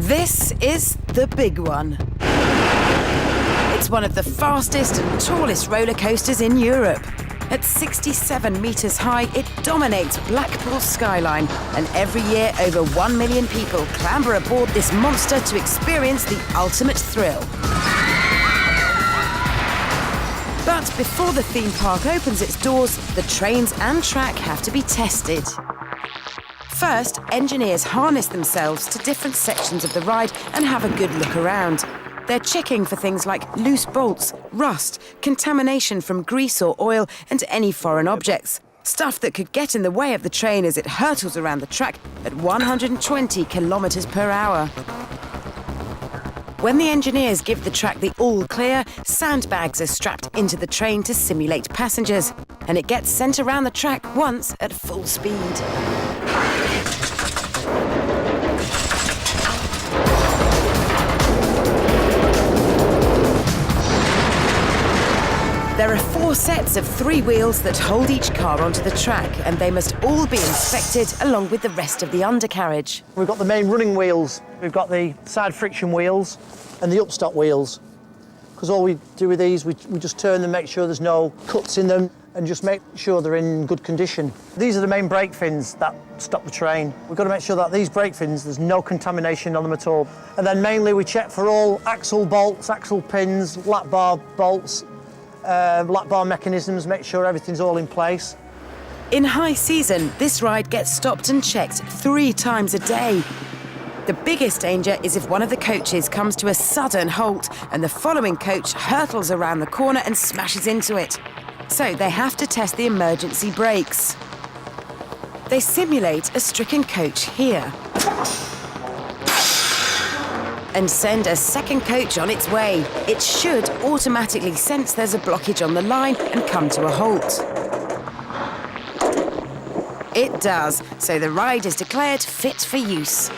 This is the big one. It's one of the fastest and tallest roller coasters in Europe. At 67 metres high, it dominates Blackpool's skyline, and every year over 1 million people clamber aboard this monster to experience the ultimate thrill. But before the theme park opens its doors, the trains and track have to be tested. First, engineers harness themselves to different sections of the ride and have a good look around. They're checking for things like loose bolts, rust, contamination from grease or oil, and any foreign objects. Stuff that could get in the way of the train as it hurtles around the track at 120 kilometres per hour. When the engineers give the track the all clear, sandbags are strapped into the train to simulate passengers, and it gets sent around the track once at full speed. There are 4 sets of 3 wheels that hold each car onto the track, and they must all be inspected along with the rest of the undercarriage. We've got the main running wheels, we've got the side friction wheels and the upstock wheels. Because all we do with these, we just turn them, make sure there's no cuts in them, and just make sure they're in good condition. These are the main brake fins that stop the train. We've got to make sure that these brake fins, there's no contamination on them at all. And then mainly we check for all axle bolts, axle pins, lap bar bolts, lap bar mechanisms, make sure everything's all in place. In high season, this ride gets stopped and checked 3 times a day. The biggest danger is if one of the coaches comes to a sudden halt and the following coach hurtles around the corner and smashes into it. So they have to test the emergency brakes. They simulate a stricken coach here and send a second coach on its way. It should automatically sense there's a blockage on the line and come to a halt. It does, so the ride is declared fit for use.